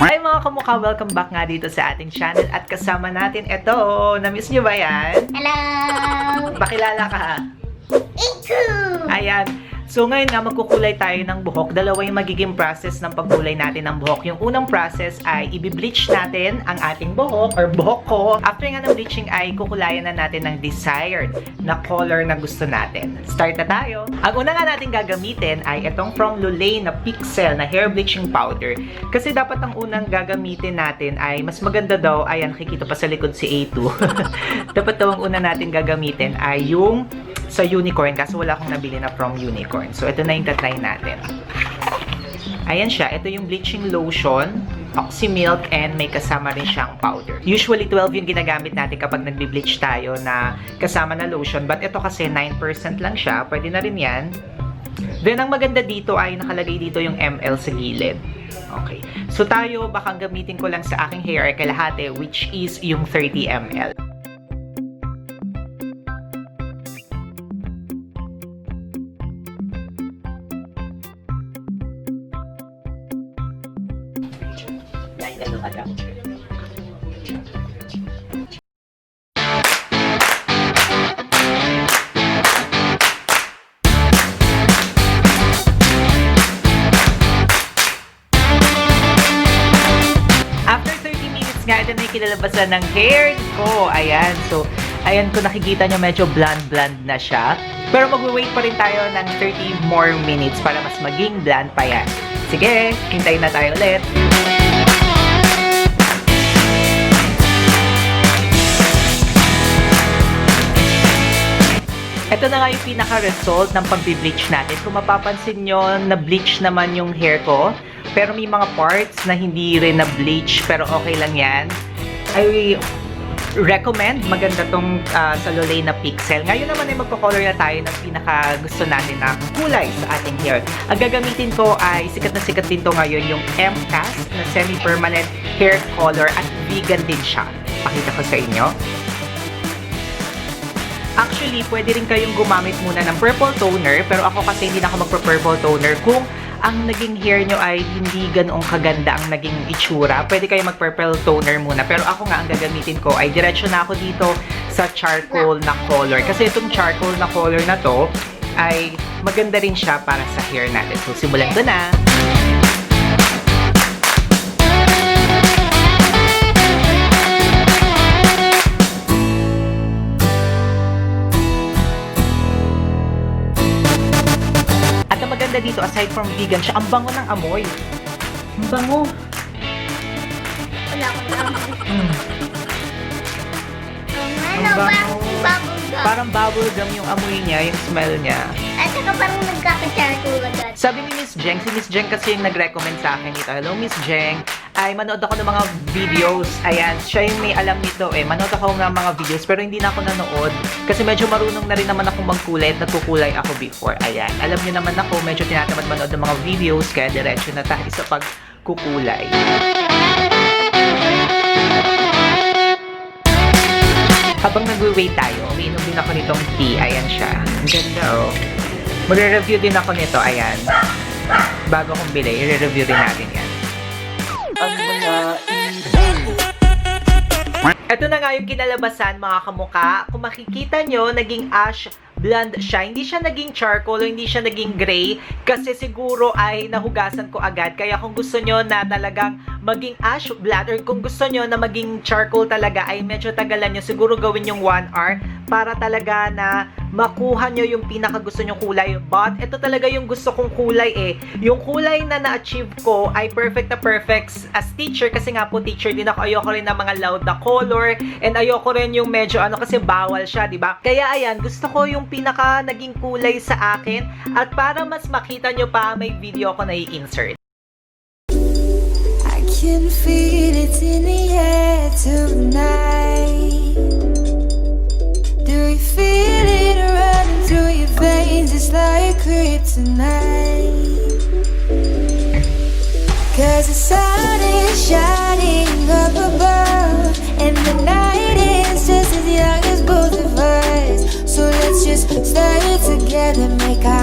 Hi mga kamukha! Welcome back nga dito sa ating channel at kasama natin ito. Na-miss nyo ba yan? Hello! Pakilala ka. Iku! Ayan. So ngayon nga magkukulay tayo ng buhok. Dalawa yung magiging process ng pagkulay natin ng buhok. Yung unang process ay i-bleach natin ang ating buhok or buhok ko. After nga ng bleaching ay kukulayan na natin ng desired na color na gusto natin. Start na tayo. Ang una nga natin gagamitin ay itong from Lolaine Pixxel na hair bleaching powder. Kasi dapat ang unang gagamitin natin ay mas maganda daw. Ayan, nakikita pa sa likod si A2. Dapat daw ang una natin gagamitin ay yung sa Huenicorn, kasi wala akong nabili na from Huenicorn. So, ito na yung tatry natin. Ayan siya. Ito yung bleaching lotion, oxy milk, and may kasama rin siyang powder. Usually, 12 yung ginagamit natin kapag nagbe-bleach tayo na kasama na lotion. But ito kasi 9% lang siya. Pwede na rin yan. Then, ang maganda dito ay nakalagay dito yung ml sa gilid. Okay. So, tayo, baka gamitin ko lang sa aking hair ay kalahati, which is yung 30 ml. After 30 minutes nga, ito na yung kinalabasan ng hair ko. Ayan. So, ayan, kung nakikita nyo, medyo bland na siya. Pero mag-wait pa rin tayo ng 30 more minutes para mas maging bland pa yan. Sige, hintayin na tayo ulit. Ito na nga yung pinaka-result ng pag-bleach natin. Kung mapapansin nyo, na-bleach naman yung hair ko. Pero may mga parts na hindi rin na-bleach, pero okay lang yan. I recommend, maganda tong sa Lolaine Pixxel. Ngayon naman ay magpo-color na tayo ng pinaka-gusto natin na kulay sa ating hair. Ang gagamitin ko ay sikat na sikat din to ngayon, yung MCAS na semi-permanent hair color at vegan din siya. Pakita ko sa inyo. Actually, pwede rin kayong gumamit muna ng purple toner, pero ako kasi hindi na ako magpa-purple toner. Kung ang naging hair nyo ay hindi ganoong kaganda ang naging itsura, pwede kayo mag-purple toner muna. Pero ako nga, ang gagamitin ko ay diretso na ako dito sa charcoal na color. Kasi itong charcoal na color na to ay maganda rin siya para sa hair natin. So, simulan ko na. Dito, aside from vegan siya, ang bango ng amoy. Ang bango. Wala ko na. Ang bango. Parang bubble gum yung amoy niya, yung smell niya. At saka parang nagkaka-charcoal agad. Sabi ni Miss Jeng, si Miss Jeng kasi yung nag-recommend sa akin ito. Hello Miss Jeng, ay manood ako ng mga videos. Ayan, siya yung may alam nito eh. Manood ako ng mga videos pero hindi na ako nanood. Kasi medyo marunong na rin naman akong magkulay at nagkukulay ako before. Ayan, alam niyo naman ako, medyo tinatamad manood ng mga videos kaya diretso na tayo sa pagkukulay. Habang nag-wait tayo, umiinom din ako nitong tea. Ayan siya. Ang ganda oh. Magre-review din ako nito. Ayan. Bago kong bili, i-review din natin yan. Ito na nga yung kinalabasan mga kamukha. Kung makikita nyo, naging ash blonde siya. Hindi siya naging charcoal o hindi siya naging gray kasi siguro ay nahugasan ko agad. Kaya kung gusto nyo na talagang maging ash blonde or kung gusto nyo na maging charcoal talaga ay medyo tagalan nyo. Siguro gawin yung 1 hour para talaga na makuha nyo yung pinaka gusto nyong kulay. But ito talaga yung gusto kong kulay eh. Yung kulay na na-achieve ko ay perfect na perfect as teacher kasi nga po teacher din ako. Ayoko rin ng mga loud na color and ayoko rin yung medyo ano kasi bawal siya, di ba? Kaya ayan, gusto ko yung pinaka naging kulay sa akin at para mas makita nyo pa may video ko na i-insert. I can feel it in the air tonight. Do you feel it running through your veins? It's like kryptonite. 'Cause the sun is shining up above, and the night is just as young as both of us. So let's just stay together, make our